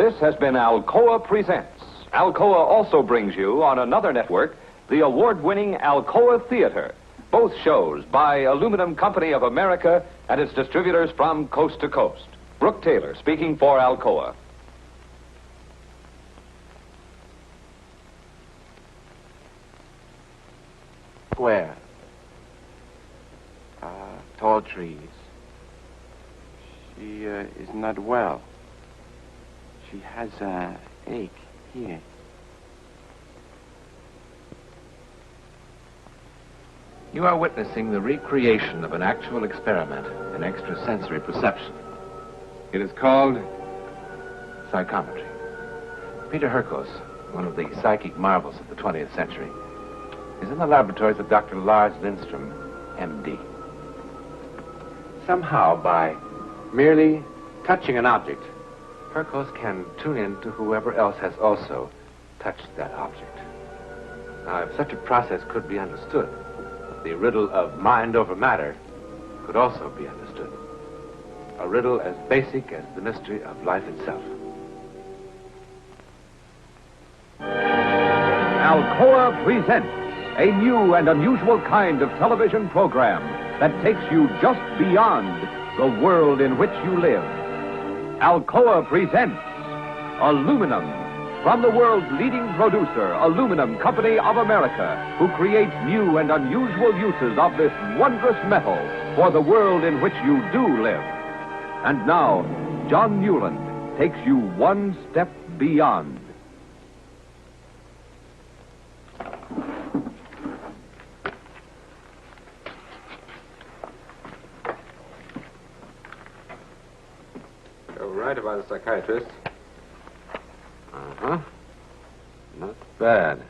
This has been Alcoa Presents. Alcoa also brings you on another network the award-winning Alcoa Theater. Both shows by Aluminum Company of America and its distributors from coast to coast. Brooke Taylor speaking for Alcoa. Square. Tall trees. She is not well. She has an ache here. You are witnessing the recreation of an actual experiment in extrasensory perception. It is called psychometry. Peter Hurkos, one of the psychic marvels of the 20th century, is in the laboratories of Dr. Lars Lindström, M.D. Somehow, by merely touching an object, Hurkos can tune in to whoever else has also touched that object. Now, if such a process could be understood, the riddle of mind over matter could also be understood. A riddle as basic as the mystery of life itself. Alcoa presents a new and unusual kind of television program that takes you just beyond the world in which you live. Alcoa presents Aluminum, from the world's leading producer, Aluminum Company of America, who creates new and unusual uses of this wondrous metal for the world in which you do live. And now, John Newland takes you one step beyond. You're right about the psychiatrist. Uh-huh. Not bad.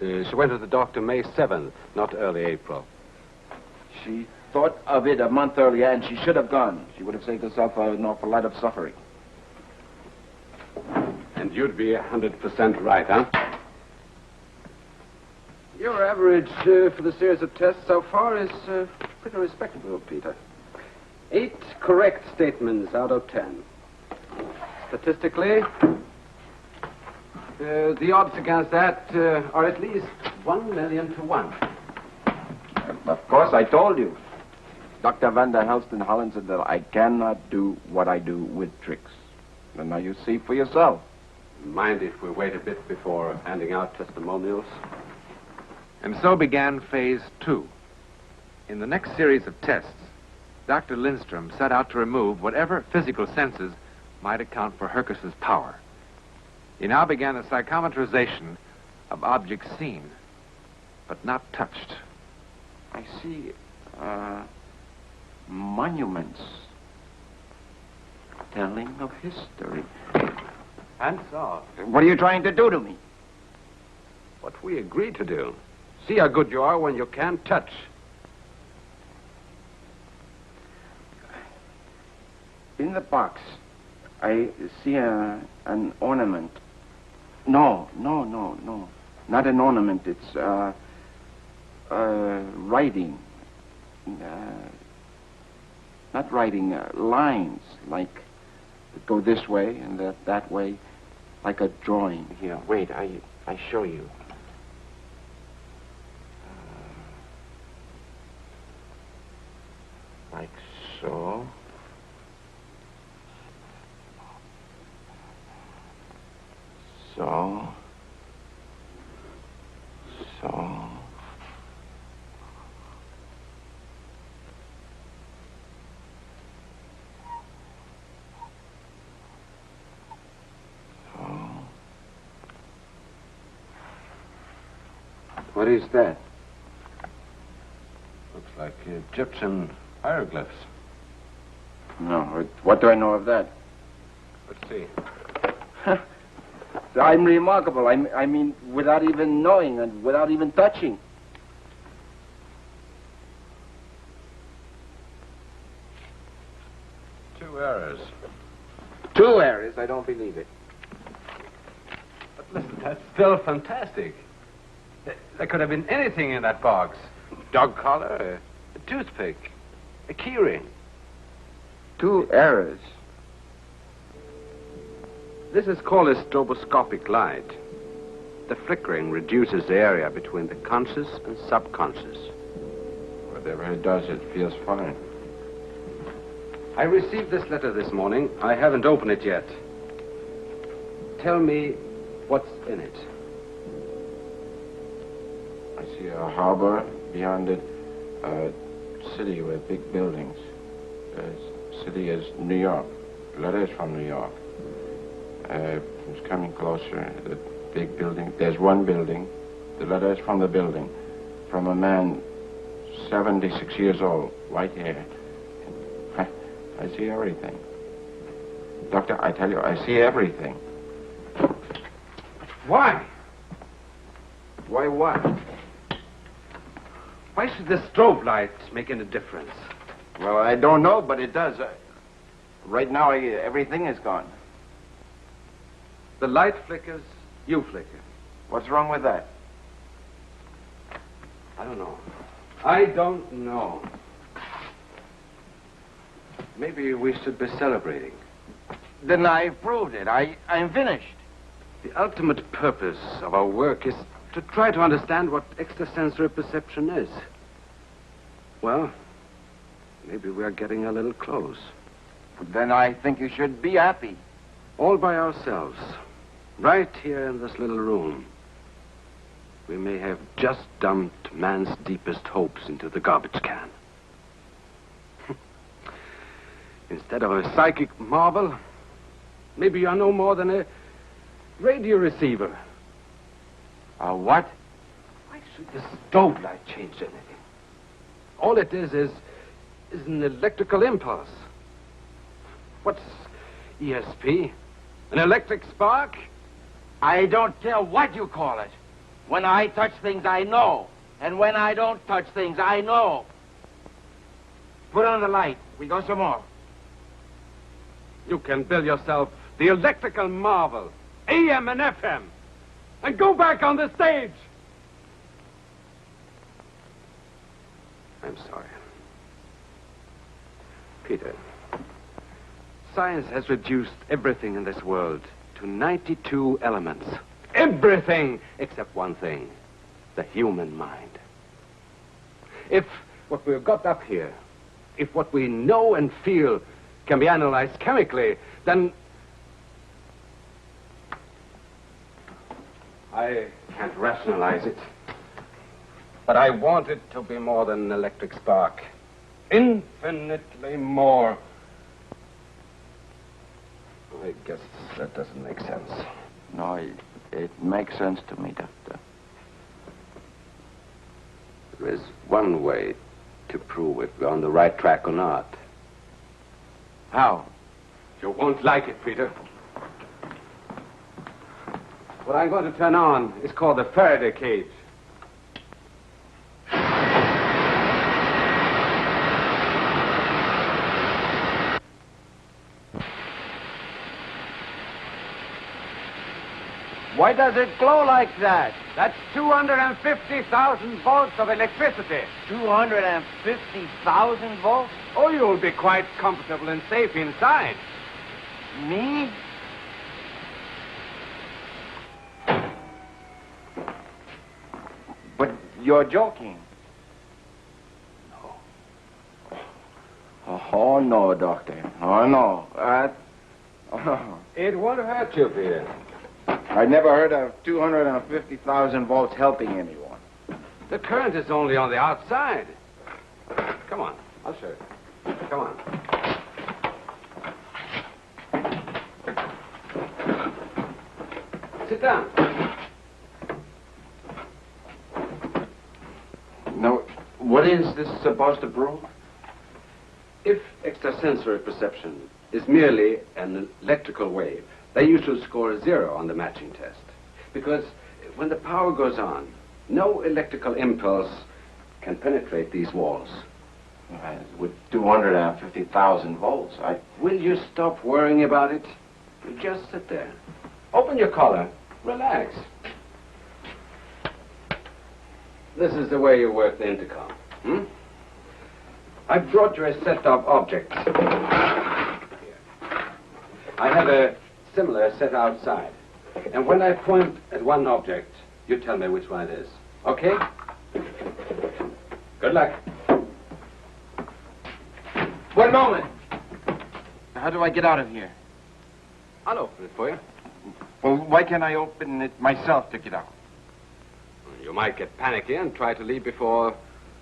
She went to the doctor May 7th, not early April. She thought of it a month earlier, and she should have gone. She would have saved herself an awful lot of suffering. And you'd be 100% right, huh? Your average for the series of tests so far is pretty respectable, Peter. 8 correct statements out of 10. Statistically, the odds against that are at least 1 million to 1. Of course, I told you. Dr. Van der Helst in Holland said that I cannot do what I do with tricks. And now you see for yourself. Mind if we wait a bit before handing out testimonials? And so began phase 2. In the next series of tests, Dr. Lindström set out to remove whatever physical senses might account for Hurkos' power. He now began the psychometrization of objects seen, but not touched. I see monuments telling of history. Hands off. What are you trying to do to me? What we agreed to do. See how good you are when you can't touch. In the box, I see an ornament. No. Not an ornament. It's writing. Not writing, lines, like go this way and that way, like a drawing. Here, wait, I show you. Like so. So. What is that? Looks like Egyptian hieroglyphs. No, what do I know of that? Let's see. I'm remarkable. I mean, without even knowing and without even touching. Two errors. 2 errors? I don't believe it. But listen, that's still fantastic. There could have been anything in that box. Dog collar, a toothpick, a keyring. 2 errors. This is called a stroboscopic light. The flickering reduces the area between the conscious and subconscious. Whatever it does, it feels fine. I received this letter this morning. I haven't opened it yet. Tell me what's in it. I see a harbor, beyond it, a city with big buildings. The city is New York. The letter is from New York. It's coming closer. The big building. There's one building. The letter is from the building. From a man 76 years old, white hair. I see everything. Doctor, I tell you, I see everything. Why? Why what? Why should the strobe light make any difference? Well, I don't know, but it does. Right now, everything is gone. The light flickers, you flicker. What's wrong with that? I don't know. I don't know. Maybe we should be celebrating. Then I proved it. I'm finished. The ultimate purpose of our work is to try to understand what extrasensory perception is. Well, maybe we're getting a little close. Then I think you should be happy. All by ourselves. Right here in this little room. We may have just dumped man's deepest hopes into the garbage can. Instead of a psychic marvel, maybe you're no more than a radio receiver. A what? Why should the strobe light change anything? All it is an electrical impulse. What's ESP? An electric spark? I don't care what you call it. When I touch things, I know. And when I don't touch things, I know. Put on the light. We go some more. You can build yourself the electrical marvel, AM and FM, and go back on the stage. I'm sorry. Peter, science has reduced everything in this world to 92 elements. Everything except one thing, the human mind. If what we've got up here, if what we know and feel can be analyzed chemically, then I can't rationalize it. But I want it to be more than an electric spark. Infinitely more. I guess that doesn't make sense. No, it makes sense to me, Doctor. There is one way to prove if we're on the right track or not. How? You won't like it, Peter. What I'm going to turn on is called the Faraday cage. Why does it glow like that? That's 250,000 volts of electricity. 250,000 volts? Oh, you'll be quite comfortable and safe inside. Me? But you're joking. No. Oh, no, Doctor. Oh, no. It won't hurt you, Peter. I never heard of 250,000 volts helping anyone. The current is only on the outside. Come on, I'll show you. Come on. Sit down. No, what is this supposed to prove? If extrasensory perception is merely an electrical wave, then you should score a 0 on the matching test. Because when the power goes on, no electrical impulse can penetrate these walls. With 250,000 volts, Will you stop worrying about it? You just sit there. Open your collar. Relax. This is the way you work the intercom. I've brought you a set of objects. Here. I have a similar set outside. And when I point at one object, you tell me which one it is. Okay? Good luck. One moment. How do I get out of here? I'll open it for you. Well, why can't I open it myself to get out? You might get panicky and try to leave before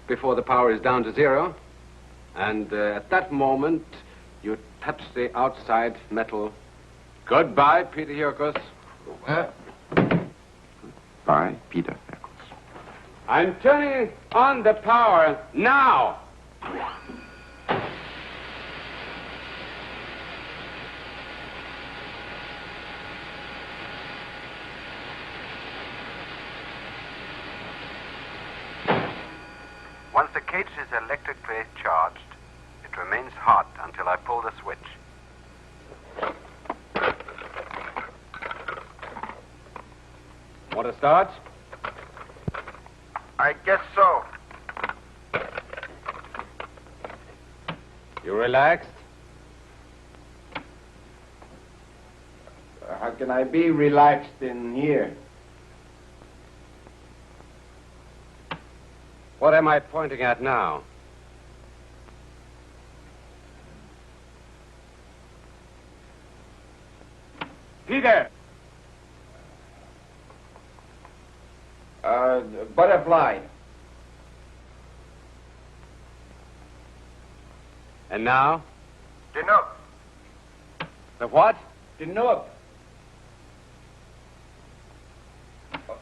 the power is down to zero. And at that moment, you touch the outside metal. Goodbye, Peter Hurkos. Bye, Peter Hurkos. I'm turning on the power now. Once the cage is electrically charged, it remains hot until I pull the switch. Want to start? I guess so. You relaxed? How can I be relaxed in here? What am I pointing at now? Peter! Butterfly. And now? Dinner. The what? The noob.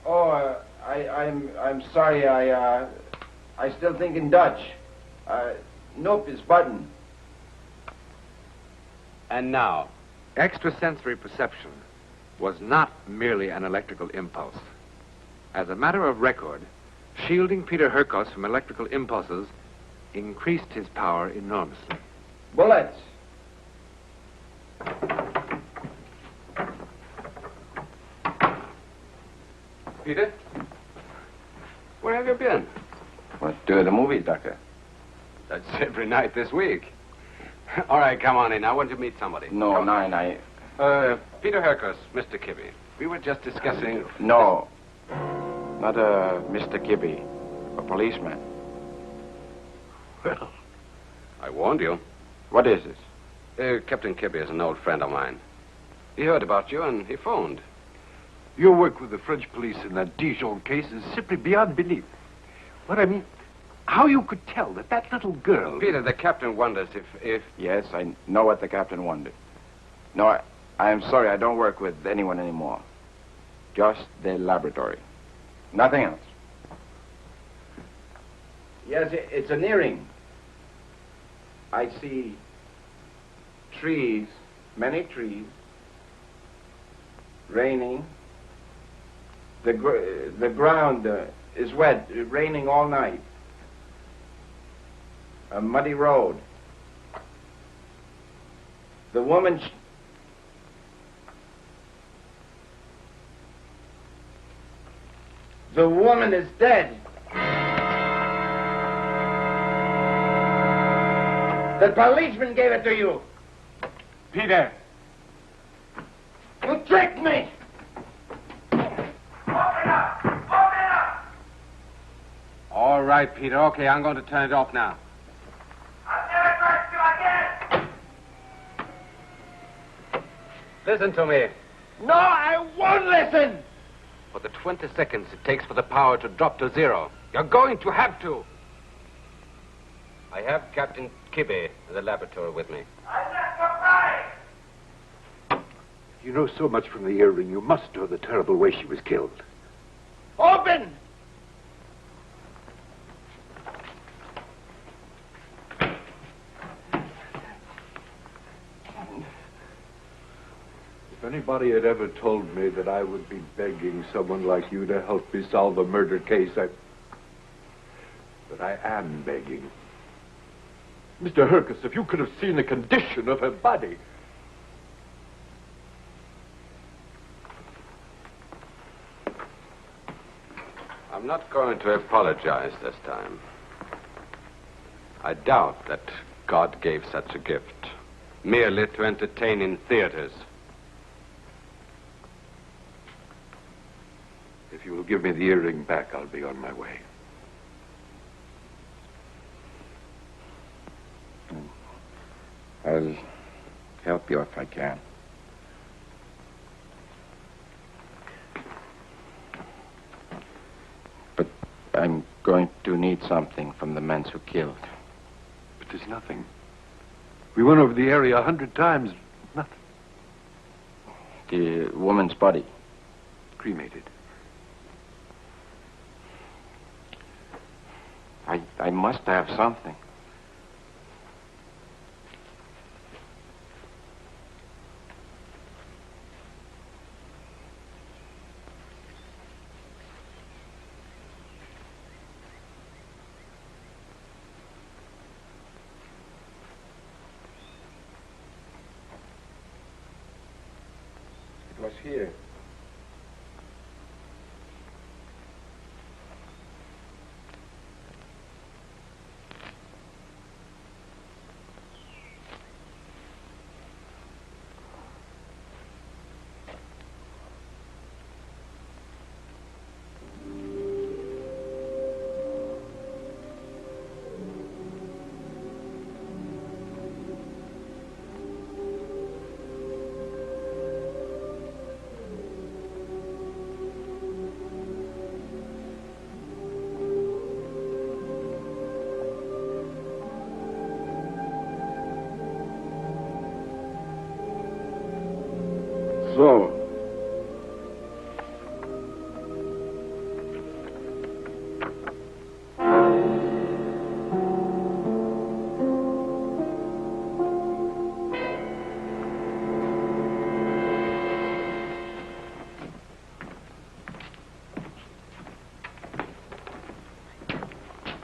Oh, I'm sorry. I still think in Dutch. Nope is button. And now? Extrasensory perception was not merely an electrical impulse. As a matter of record, shielding Peter Hurkos from electrical impulses increased his power enormously. Bullets. Peter? Where have you been? What, the movies, Doctor? That's every night this week. All right, come on in. I want to meet somebody. No, nine, Peter Hurkos, Mr. Kibbe. We were just discussing... No. Not Mr. Kibbe. A policeman. Well, I warned you. What is this? Captain Kibbe is an old friend of mine. He heard about you and he phoned. Your work with the French police in that Dijon case is simply beyond belief. What I mean, how you could tell that little girl... Peter, the captain wonders if... Yes, I know what the captain wondered. No, I'm sorry, I don't work with anyone anymore. Just the laboratory. Nothing else. Yes, it's an earring. I see trees, many trees, raining. The ground is wet, raining all night. A muddy road. The woman... The woman is dead. The policeman gave it to you. Peter! You tricked me! All right, Peter. Okay, I'm going to turn it off now. I'll never trust you again! Listen to me. No, I won't listen! For the 20 seconds it takes for the power to drop to zero, you're going to have to. I have Captain Kibbe in the laboratory with me. I left for Paris! You know so much from the earring, you must know the terrible way she was killed. Open! If anybody had ever told me that I would be begging someone like you to help me solve a murder case, but I am begging. Mr. Hurkos, if you could have seen the condition of her body. I'm not going to apologize this time. I doubt that God gave such a gift merely to entertain in theaters. you will give me the earring back, I'll be on my way. I'll help you if I can. But I'm going to need something from the men who killed. But there's nothing. We went over the area 100 times. Nothing. The woman's body. Cremated. I must have something. It was here. So,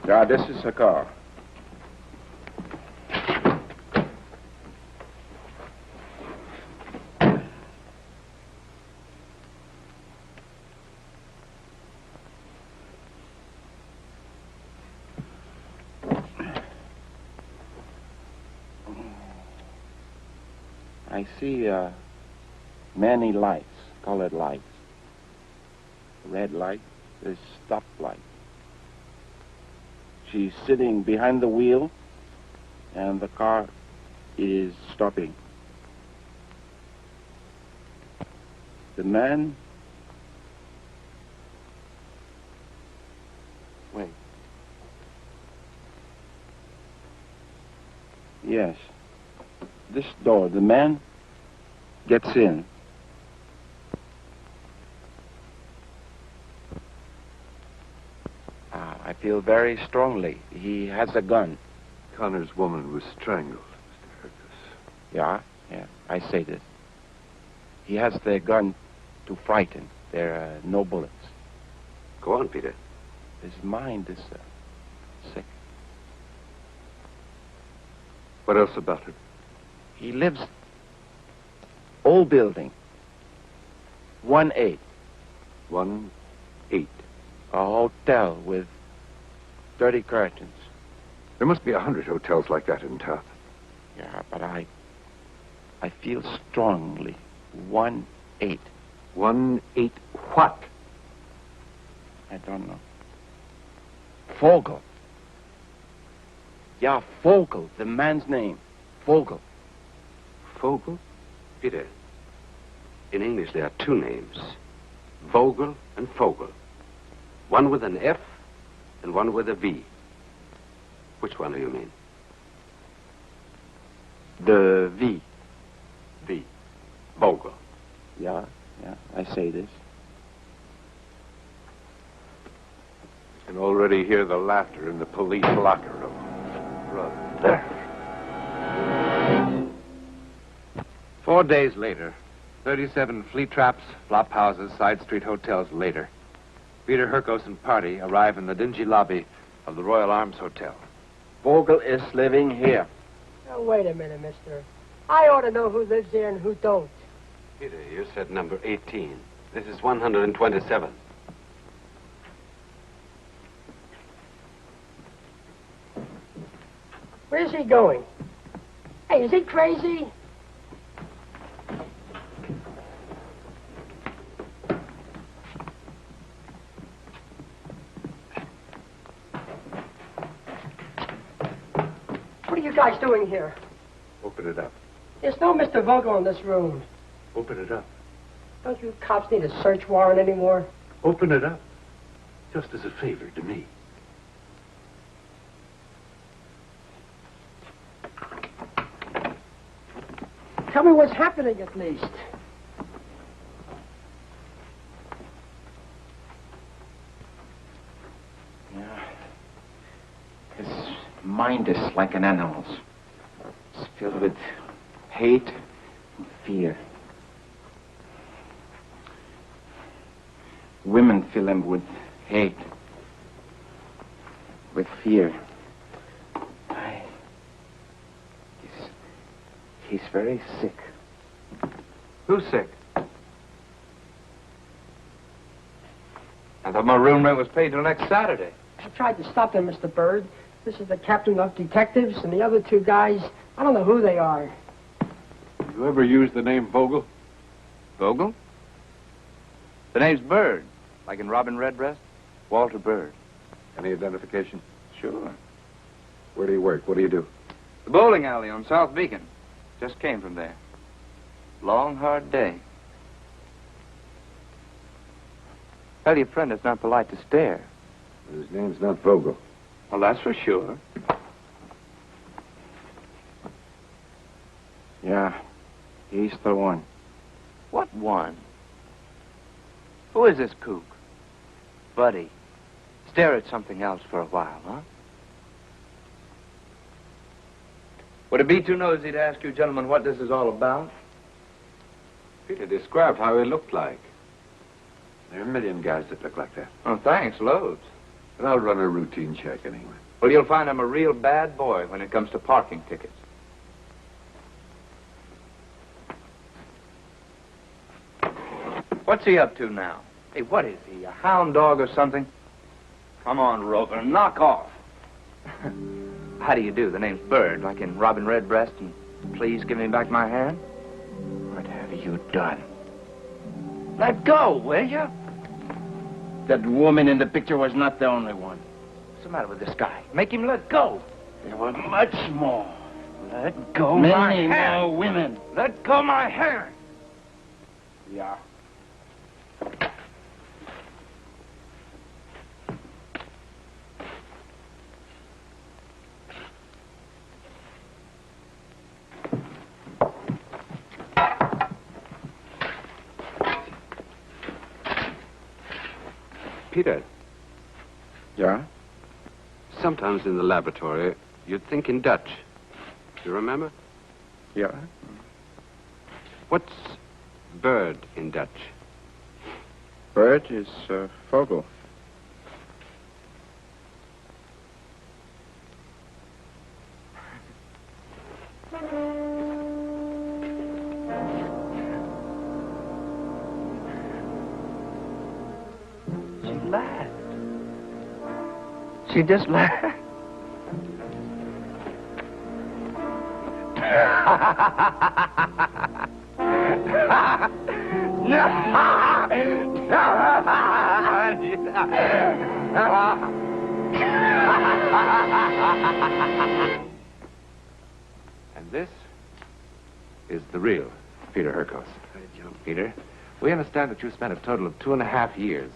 yeah, this is a car. I see many lights, colored lights. Red light is stop light. She's sitting behind the wheel, and the car is stopping. The man... Wait. Yes. This door, the man gets in. I feel very strongly. He has a gun. Connor's woman was strangled, Mr. Hurkos. Yeah, I say this. He has the gun to frighten. There are no bullets. Go on, Peter. His mind is sick. What else about him? He lives... Old building. 1-8. 1-8. A hotel with 30 curtains. There must be 100 hotels like that in town. Yeah, but I feel strongly. 1-8. 1-8 what? I don't know. Vogel. Yeah, Vogel, the man's name. Vogel. Vogel? Peter, in English there are two names. Vogel and Fogel. One with an F and one with a V. Which one do you mean? The V. V. Vogel. Yeah, I say this. I can already hear the laughter in the police locker room. Brother. 4 days later, 37 flea traps, flop houses, side street hotels later, Peter Hurkos and party arrive in the dingy lobby of the Royal Arms Hotel. Vogel is living here. Now, wait a minute, mister. I ought to know who lives here and who don't. Peter, you said number 18. This is 127. Where's he going? Hey, is he crazy? you guys doing here? Open it up. There's no Mr. Vogel in this room. Open it up. Don't you cops need a search warrant anymore? Open it up. Just as a favor to me. Tell me what's happening at least. Yeah. His mind is like an animal's. It's filled with hate and fear. Women fill him with hate, with fear. He's very sick. Who's sick? I thought my room rent was paid till next Saturday. I tried to stop them, Mr. Bird. This is the captain of detectives, and the other two guys, I don't know who they are. You ever use the name Vogel? Vogel? The name's Bird, like in Robin Redbreast. Walter Bird. Any identification? Sure. Where do you work? What do you do? The bowling alley on South Beacon. Just came from there. Long, hard day. Tell your friend it's not polite to stare. His name's not Vogel. Well, that's for sure. Yeah, he's the one. What one? Who is this kook? Buddy, stare at something else for a while, huh? Would it be too nosy to ask you gentlemen what this is all about? Peter described how he looked like. There are a million guys that look like that. Oh, thanks, loads. But I'll run a routine check anyway. Well, you'll find I'm a real bad boy when it comes to parking tickets. What's he up to now? Hey, what is he, a hound dog or something? Come on, Rover, knock off. How do you do? The name's Bird, like in Robin Redbreast, and please give me back my hand. What have you done? Let go, will you? That woman in the picture was not the only one. What's the matter with this guy? Make him let go. There were much more. Let go my Many hand. more women. Let go my hand. Yeah. Peter, Yeah? sometimes in the laboratory, you'd think in Dutch. Do you remember? Yeah. What's bird in Dutch? Bird is Vogel. She laughed. She just laughed. And this is the real Peter Hurkos. Peter, we understand that you spent a total of 2.5 years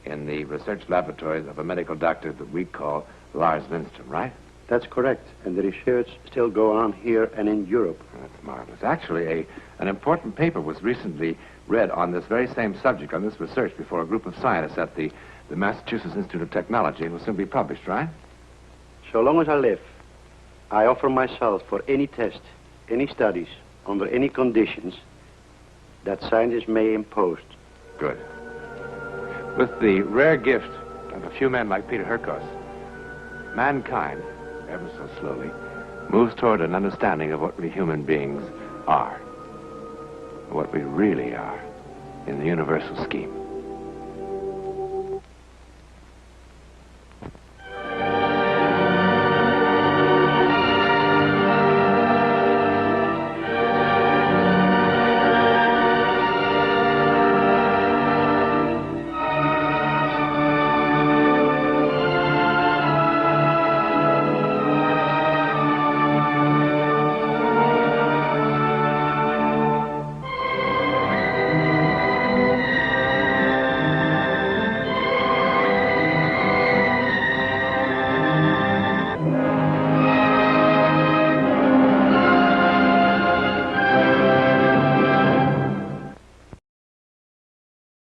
in the research laboratories of a medical doctor that we call Lars Lindstrom, right? That's correct. And the research still go on here and in Europe. That's marvelous. Actually, an important paper was recently read on this very same subject, on this research, before a group of scientists at the Massachusetts Institute of Technology, and will soon be published, right? So long as I live, I offer myself for any test, any studies, under any conditions that scientists may impose. Good. With the rare gift of a few men like Peter Hurkos, mankind, ever so slowly, moves toward an understanding of what we human beings are, what we really are in the universal scheme.